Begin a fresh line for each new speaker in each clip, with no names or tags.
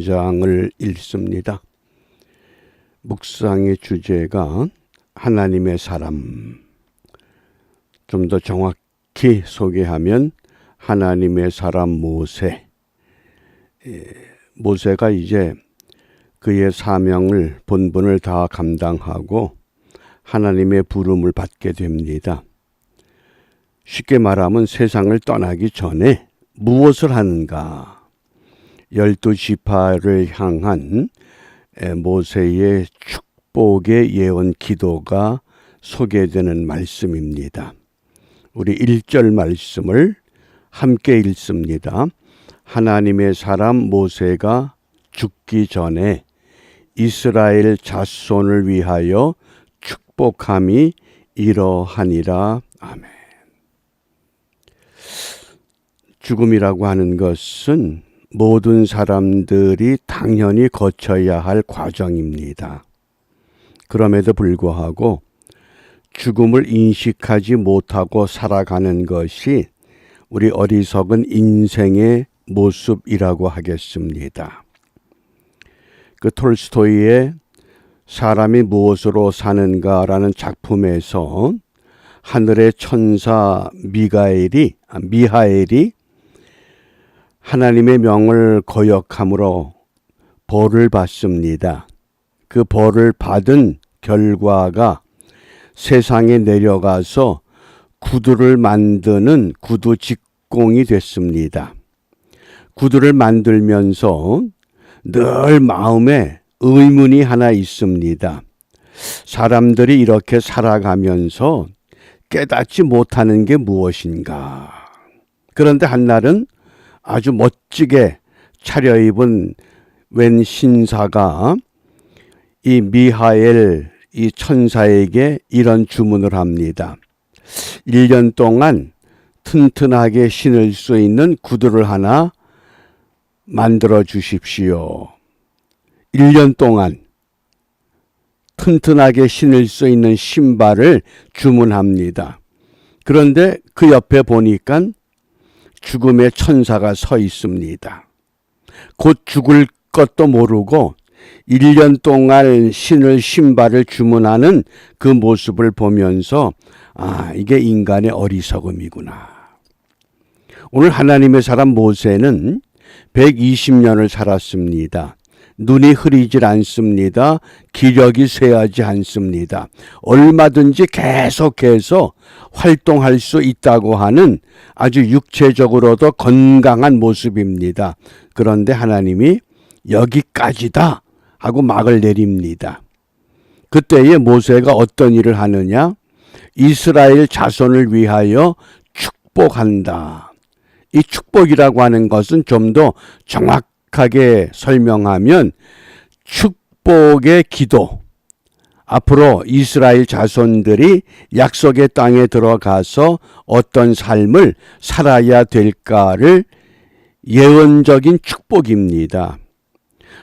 33장을 읽습니다. 묵상의 주제가 하나님의 사람. 좀 더 정확히 소개하면 하나님의 사람 모세. 모세가 이제 그의 사명을 본분을 다 감당하고 하나님의 부름을 받게 됩니다. 쉽게 말하면 세상을 떠나기 전에 무엇을 하는가? 12지파를 향한 모세의 축복의 예언 기도가 소개되는 말씀입니다. 우리 1절 말씀을 함께 읽습니다. 하나님의 사람 모세가 죽기 전에 이스라엘 자손을 위하여 축복함이 이러하니라. 아멘. 죽음이라고 하는 것은 모든 사람들이 당연히 거쳐야 할 과정입니다. 그럼에도 불구하고 죽음을 인식하지 못하고 살아가는 것이 우리 어리석은 인생의 모습이라고 하겠습니다. 그 톨스토이의 사람이 무엇으로 사는가라는 작품에서 하늘의 천사 미하엘이 하나님의 명을 거역함으로 벌을 받습니다. 그 벌을 받은 결과가 세상에 내려가서 구두를 만드는 구두 직공이 됐습니다. 구두를 만들면서 늘 마음에 의문이 하나 있습니다. 사람들이 이렇게 살아가면서 깨닫지 못하는 게 무엇인가? 그런데 한날은 아주 멋지게 차려입은 웬 신사가 이 미하엘 이 천사에게 이런 주문을 합니다. 1년 동안 튼튼하게 신을 수 있는 구두를 하나 만들어 주십시오. 1년 동안 튼튼하게 신을 수 있는 신발을 주문합니다. 그런데 그 옆에 보니까 죽음의 천사가 서 있습니다. 곧 죽을 것도 모르고 1년 동안 신을 신발을 주문하는 그 모습을 보면서 이게 인간의 어리석음이구나. 오늘 하나님의 사람 모세는 120년을 살았습니다. 눈이 흐리질 않습니다. 기력이 쇠하지 않습니다. 얼마든지 계속해서 활동할 수 있다고 하는 아주 육체적으로도 건강한 모습입니다. 그런데 하나님이 여기까지다 하고 막을 내립니다. 그때에 모세가 어떤 일을 하느냐? 이스라엘 자손을 위하여 축복한다. 이 축복이라고 하는 것은 좀 더 정확하게 설명하면 축복의 기도. 앞으로 이스라엘 자손들이 약속의 땅에 들어가서 어떤 삶을 살아야 될까를 예언적인 축복입니다.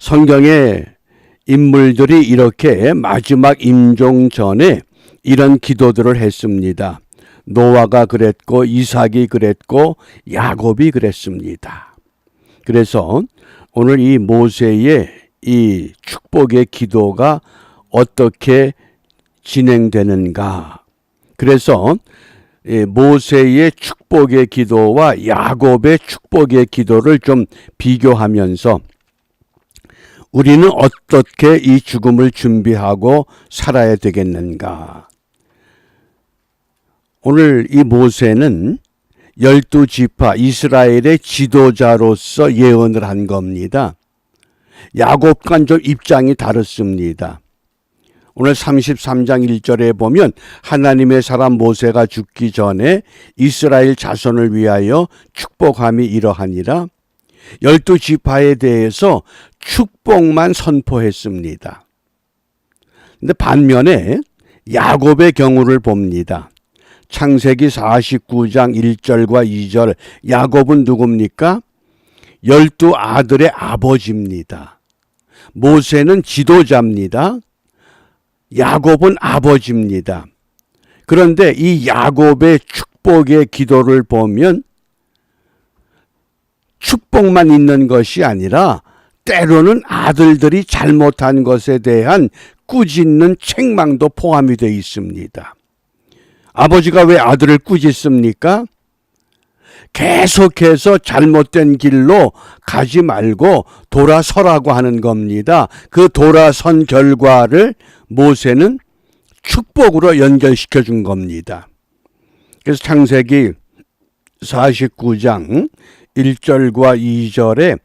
성경에 인물들이 이렇게 마지막 임종 전에 이런 기도들을 했습니다. 노아가 그랬고 이삭이 그랬고 야곱이 그랬습니다. 그래서 오늘 이 모세의 이 축복의 기도가 어떻게 진행되는가. 그래서 모세의 축복의 기도와 야곱의 축복의 기도를 좀 비교하면서 우리는 어떻게 이 죽음을 준비하고 살아야 되겠는가? 오늘 이 모세는 12지파 이스라엘의 지도자로서 예언을 한 겁니다. 야곱과는 좀 입장이 다릅니다. 오늘 33장 1절에 보면 하나님의 사람 모세가 죽기 전에 이스라엘 자손을 위하여 축복함이 이러하니라. 12지파에 대해서 축복만 선포했습니다. 근데 반면에 야곱의 경우를 봅니다. 창세기 49장 1절과 2절 야곱은 누굽니까? 12아들의 아버지입니다. 모세는 지도자입니다. 야곱은 아버지입니다. 그런데 이 야곱의 축복의 기도를 보면 축복만 있는 것이 아니라 때로는 아들들이 잘못한 것에 대한 꾸짖는 책망도 포함이 되어 있습니다. 아버지가 왜 아들을 꾸짖습니까? 계속해서 잘못된 길로 가지 말고 돌아서라고 하는 겁니다. 그 돌아선 결과를 모세는 축복으로 연결시켜 준 겁니다. 그래서 창세기 49장 1절과 2절에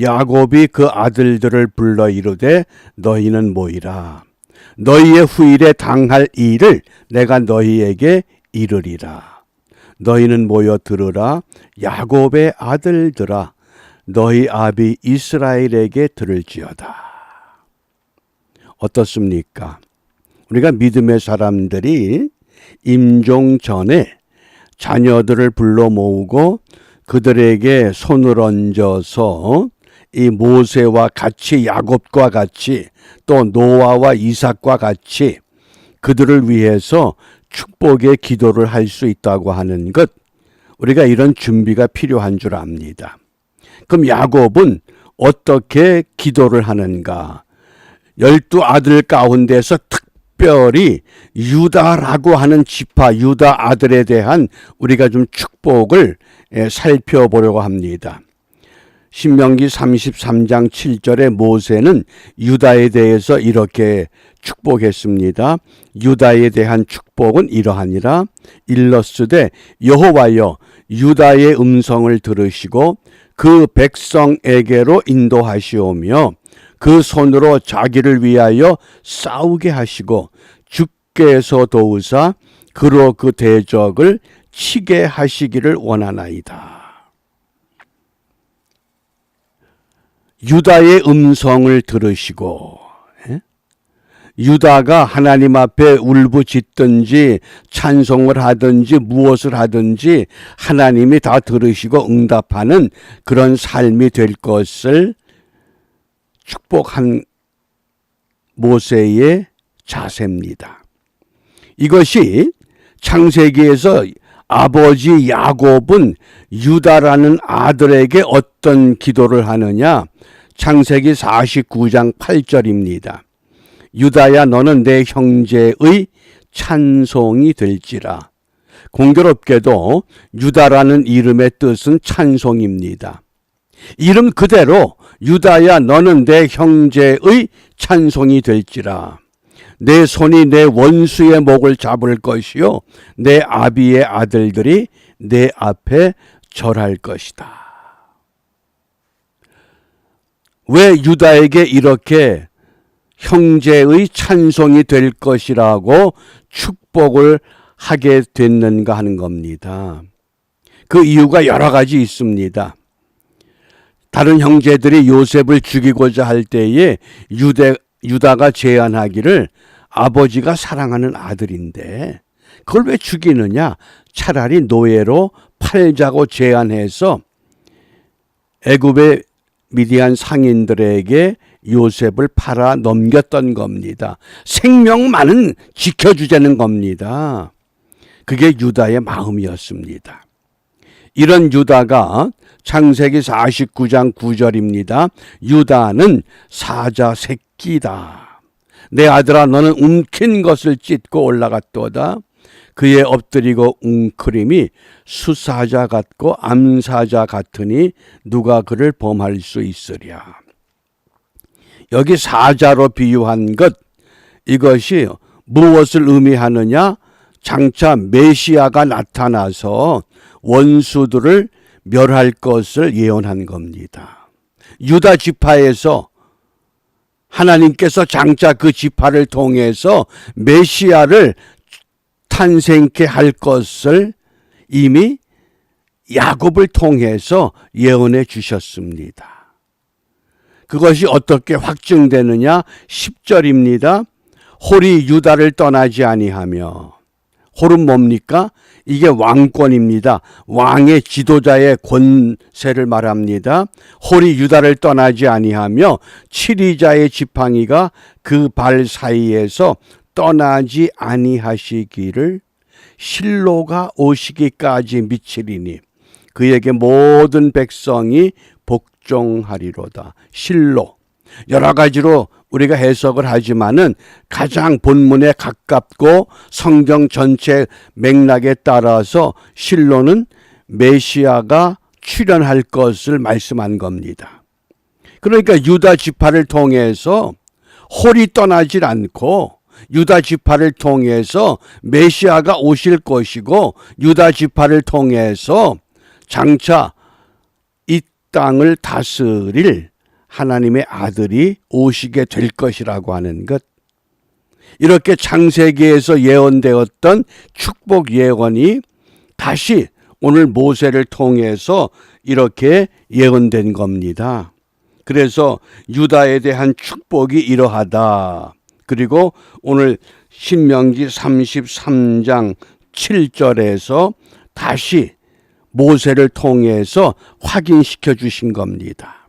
야곱이 그 아들들을 불러 이르되 너희는 모이라. 너희의 후일에 당할 일을 내가 너희에게 이르리라. 너희는 모여 들으라. 야곱의 아들들아 너희 아비 이스라엘에게 들을지어다. 어떻습니까? 우리가 믿음의 사람들이 임종 전에 자녀들을 불러 모으고 그들에게 손을 얹어서 이 모세와 같이 야곱과 같이 또 노아와 이삭과 같이 그들을 위해서 축복의 기도를 할 수 있다고 하는 것, 우리가 이런 준비가 필요한 줄 압니다. 그럼 야곱은 어떻게 기도를 하는가? 12 아들 가운데서 특별히 유다라고 하는 지파, 유다 아들에 대한 우리가 좀 축복을 살펴보려고 합니다. 신명기 33장 7절에 모세는 유다에 대해서 이렇게 축복했습니다. 유다에 대한 축복은 이러하니라. 일러스되 여호와여 유다의 음성을 들으시고 그 백성에게로 인도하시오며 그 손으로 자기를 위하여 싸우게 하시고 주께서 도우사 그로 그 대적을 치게 하시기를 원하나이다. 유다의 음성을 들으시고, 유다가 하나님 앞에 울부짖든지 찬송을 하든지 무엇을 하든지 하나님이 다 들으시고 응답하는 그런 삶이 될 것을 축복한 모세의 자세입니다. 이것이 창세기에서 아버지 야곱은 유다라는 아들에게 어떤 기도를 하느냐? 창세기 49장 8절입니다. 유다야 너는 내 형제의 찬송이 될지라. 공교롭게도 유다라는 이름의 뜻은 찬송입니다. 이름 그대로 유다야 너는 내 형제의 찬송이 될지라. 내 손이 내 원수의 목을 잡을 것이요 내 아비의 아들들이 내 앞에 절할 것이다. 왜 유다에게 이렇게 형제의 찬송이 될 것이라고 축복을 하게 됐는가 하는 겁니다. 그 이유가 여러 가지 있습니다. 다른 형제들이 요셉을 죽이고자 할 때에 유다가 제안하기를 아버지가 사랑하는 아들인데 그걸 왜 죽이느냐? 차라리 노예로 팔자고 제안해서 애굽의 미디안 상인들에게 요셉을 팔아 넘겼던 겁니다. 생명만은 지켜주자는 겁니다. 그게 유다의 마음이었습니다. 이런 유다가 창세기 49장 9절입니다. 유다는 사자 새끼다. 내 아들아 너는 움킨 것을 찢고 올라갔도다. 그의 엎드리고 웅크림이 수사자 같고 암사자 같으니 누가 그를 범할 수 있으랴. 여기 사자로 비유한 것, 이것이 무엇을 의미하느냐? 장차 메시아가 나타나서 원수들을 멸할 것을 예언한 겁니다. 유다 지파에서 하나님께서 장차 그 지파를 통해서 메시아를 탄생케 할 것을 이미 야곱을 통해서 예언해 주셨습니다. 그것이 어떻게 확증되느냐? 10절입니다. 홀이 유다를 떠나지 아니하며, 홀은 뭡니까? 이게 왕권입니다. 왕의 지도자의 권세를 말합니다. 홀이 유다를 떠나지 아니하며 치리자의 지팡이가 그 발 사이에서 떠나지 아니하시기를 실로가 오시기까지 미치리니 그에게 모든 백성이 복종하리로다. 실로. 여러 가지로 우리가 해석을 하지만은 가장 본문에 가깝고 성경 전체 맥락에 따라서 실로는 메시아가 출현할 것을 말씀한 겁니다. 그러니까 유다 지파를 통해서 홀이 떠나질 않고 유다 지파를 통해서 메시아가 오실 것이고 유다 지파를 통해서 장차 이 땅을 다스릴 하나님의 아들이 오시게 될 것이라고 하는 것. 이렇게 창세기에서 예언되었던 축복 예언이 다시 오늘 모세를 통해서 이렇게 예언된 겁니다. 그래서 유다에 대한 축복이 이러하다. 그리고 오늘 신명기 33장 7절에서 다시 모세를 통해서 확인시켜 주신 겁니다.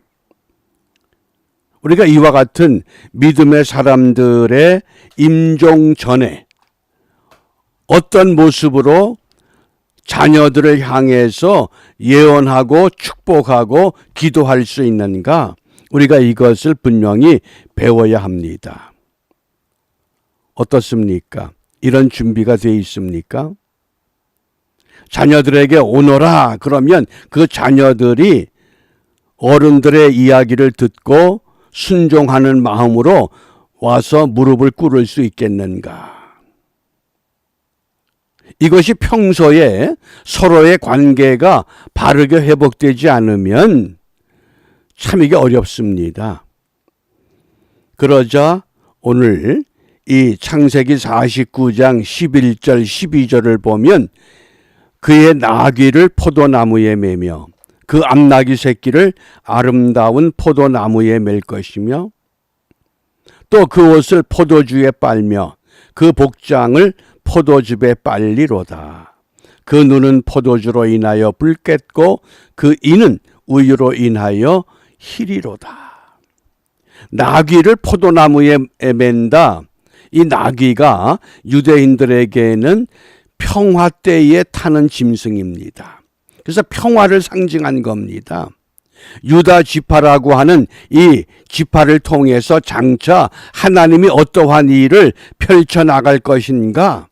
우리가 이와 같은 믿음의 사람들의 임종 전에 어떤 모습으로 자녀들을 향해서 예언하고 축복하고 기도할 수 있는가? 우리가 이것을 분명히 배워야 합니다. 어떻습니까? 이런 준비가 되어 있습니까? 자녀들에게 오너라 그러면 그 자녀들이 어른들의 이야기를 듣고 순종하는 마음으로 와서 무릎을 꿇을 수 있겠는가? 이것이 평소에 서로의 관계가 바르게 회복되지 않으면 참 이게 어렵습니다. 그러자 오늘 이 창세기 49장 11절 12절을 보면 그의 나귀를 포도나무에 매며 그 암나귀 새끼를 아름다운 포도나무에 맬 것이며 또 그 옷을 포도주에 빨며 그 복장을 포도즙에 빨리로다. 그 눈은 포도주로 인하여 붉겠고 그 이는 우유로 인하여 희리로다. 나귀를 포도나무에 맨다. 이 나귀가 유대인들에게는 평화 때에 타는 짐승입니다. 그래서 평화를 상징한 겁니다. 유다 지파라고 하는 이 지파를 통해서 장차 하나님이 어떠한 일을 펼쳐나갈 것인가?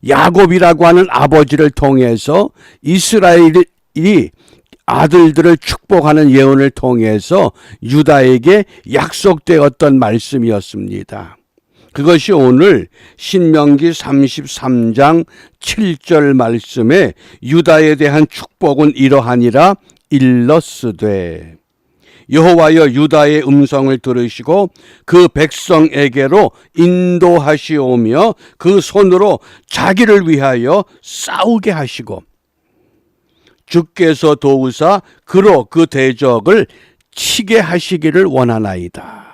야곱이라고 하는 아버지를 통해서 이스라엘이 아들들을 축복하는 예언을 통해서 유다에게 약속되었던 말씀이었습니다. 그것이 오늘 신명기 33장 7절 말씀에 유다에 대한 축복은 이러하니라 일러스되 여호와여 유다의 음성을 들으시고 그 백성에게로 인도하시오며 그 손으로 자기를 위하여 싸우게 하시고 주께서 도우사 그로 그 대적을 치게 하시기를 원하나이다.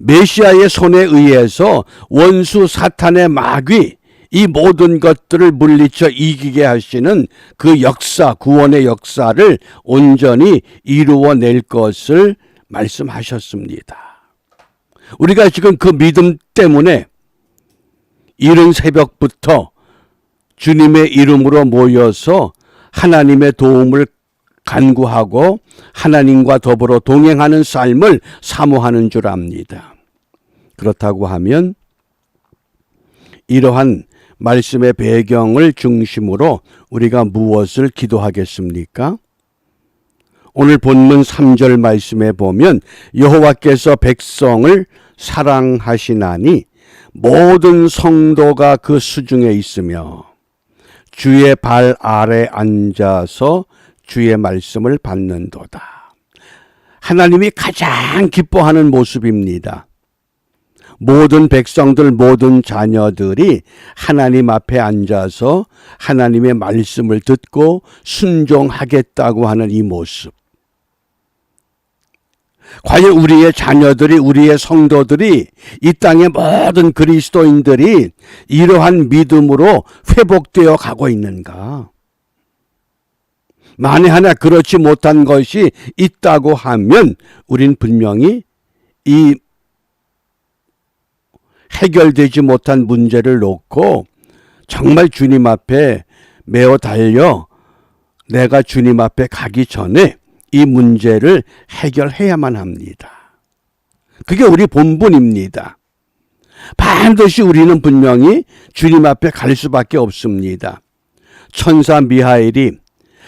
메시아의 손에 의해서 원수 사탄의 마귀 이 모든 것들을 물리쳐 이기게 하시는 그 역사, 구원의 역사를 온전히 이루어낼 것을 말씀하셨습니다. 우리가 지금 그 믿음 때문에 이른 새벽부터 주님의 이름으로 모여서 하나님의 도움을 간구하고 하나님과 더불어 동행하는 삶을 사모하는 줄 압니다. 그렇다고 하면 이러한 말씀의 배경을 중심으로 우리가 무엇을 기도하겠습니까? 오늘 본문 3절 말씀에 보면 여호와께서 백성을 사랑하시나니 모든 성도가 그 수중에 있으며 주의 발 아래 앉아서 주의 말씀을 받는도다. 하나님이 가장 기뻐하는 모습입니다. 모든 백성들, 모든 자녀들이 하나님 앞에 앉아서 하나님의 말씀을 듣고 순종하겠다고 하는 이 모습. 과연 우리의 자녀들이, 우리의 성도들이, 이 땅의 모든 그리스도인들이 이러한 믿음으로 회복되어 가고 있는가? 만에 하나 그렇지 못한 것이 있다고 하면 우린 분명히 이 해결되지 못한 문제를 놓고 정말 주님 앞에 메어 달려 내가 주님 앞에 가기 전에 이 문제를 해결해야만 합니다. 그게 우리 본분입니다. 반드시 우리는 분명히 주님 앞에 갈 수밖에 없습니다. 천사 미하엘이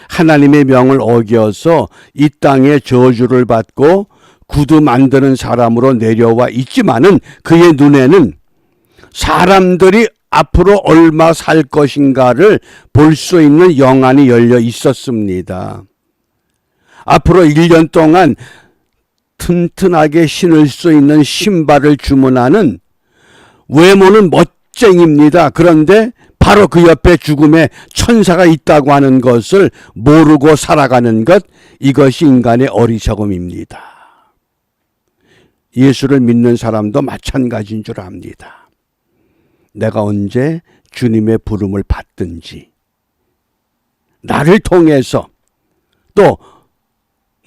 하나님의 명을 어겨서 이 땅에 저주를 받고 구두 만드는 사람으로 내려와 있지만은 그의 눈에는 사람들이 앞으로 얼마 살 것인가를 볼 수 있는 영안이 열려 있었습니다. 앞으로 1년 동안 튼튼하게 신을 수 있는 신발을 주문하는 외모는 멋쟁입니다. 그런데 바로 그 옆에 죽음의 천사가 있다고 하는 것을 모르고 살아가는 것, 이것이 인간의 어리석음입니다. 예수를 믿는 사람도 마찬가지인 줄 압니다. 내가 언제 주님의 부름을 받든지 나를 통해서 또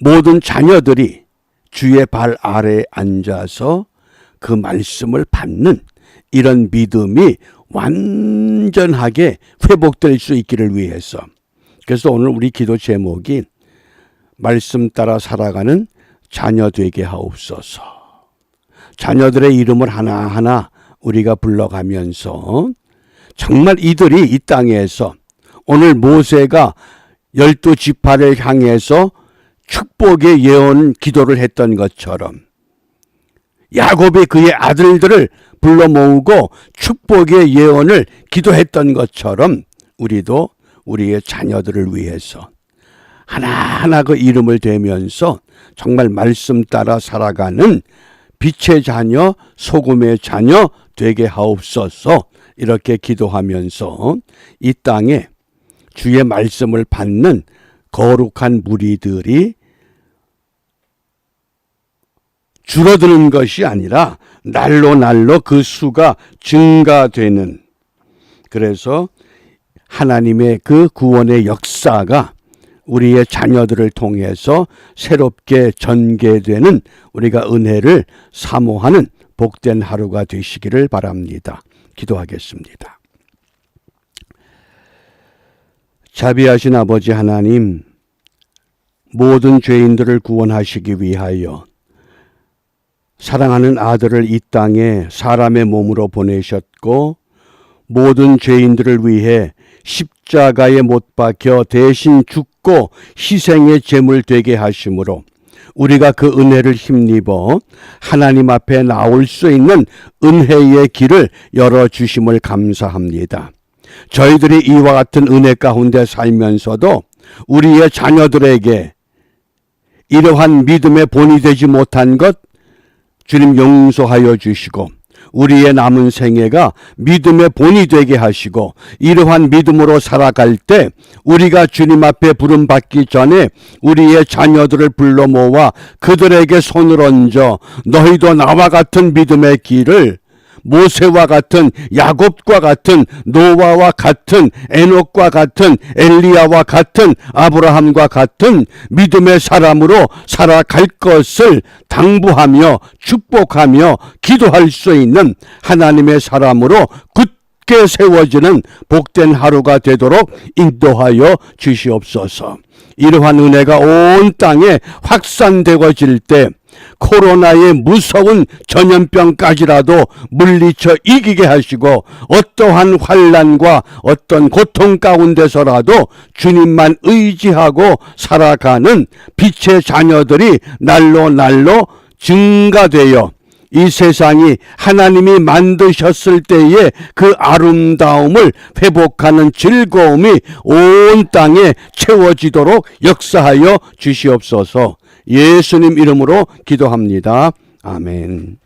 모든 자녀들이 주의 발 아래에 앉아서 그 말씀을 받는 이런 믿음이 완전하게 회복될 수 있기를 위해서. 그래서 오늘 우리 기도 제목이 말씀 따라 살아가는 자녀 되게 하옵소서. 자녀들의 이름을 하나하나 우리가 불러가면서 정말 이들이 이 땅에서 오늘 모세가 12지파를 향해서 축복의 예언 기도를 했던 것처럼 야곱이 그의 아들들을 불러 모으고 축복의 예언을 기도했던 것처럼 우리도 우리의 자녀들을 위해서 하나하나 그 이름을 대면서 정말 말씀 따라 살아가는 빛의 자녀, 소금의 자녀 되게 하옵소서. 이렇게 기도하면서 이 땅에 주의 말씀을 받는 거룩한 무리들이 줄어드는 것이 아니라 날로 그 수가 증가되는, 그래서 하나님의 그 구원의 역사가 우리의 자녀들을 통해서 새롭게 전개되는 우리가 은혜를 사모하는 복된 하루가 되시기를 바랍니다. 기도하겠습니다. 자비하신 아버지 하나님, 모든 죄인들을 구원하시기 위하여 사랑하는 아들을 이 땅에 사람의 몸으로 보내셨고 모든 죄인들을 위해 십자가에 못 박혀 대신 죽고 희생의 제물 되게 하심으로 우리가 그 은혜를 힘입어 하나님 앞에 나올 수 있는 은혜의 길을 열어주심을 감사합니다. 저희들이 이와 같은 은혜 가운데 살면서도 우리의 자녀들에게 이러한 믿음의 본이 되지 못한 것 주님 용서하여 주시고 우리의 남은 생애가 믿음의 본이 되게 하시고 이러한 믿음으로 살아갈 때 우리가 주님 앞에 부름받기 전에 우리의 자녀들을 불러 모아 그들에게 손을 얹어 너희도 나와 같은 믿음의 길을 모세와 같은, 야곱과 같은, 노아와 같은, 에녹과 같은, 엘리야와 같은, 아브라함과 같은 믿음의 사람으로 살아갈 것을 당부하며 축복하며 기도할 수 있는 하나님의 사람으로 굳게 세워지는 복된 하루가 되도록 인도하여 주시옵소서. 이러한 은혜가 온 땅에 확산되어질 때 코로나의 무서운 전염병까지라도 물리쳐 이기게 하시고 어떠한 환난과 어떤 고통 가운데서라도 주님만 의지하고 살아가는 빛의 자녀들이 날로 증가되어 이 세상이 하나님이 만드셨을 때의 그 아름다움을 회복하는 즐거움이 온 땅에 채워지도록 역사하여 주시옵소서. 예수님 이름으로 기도합니다. 아멘.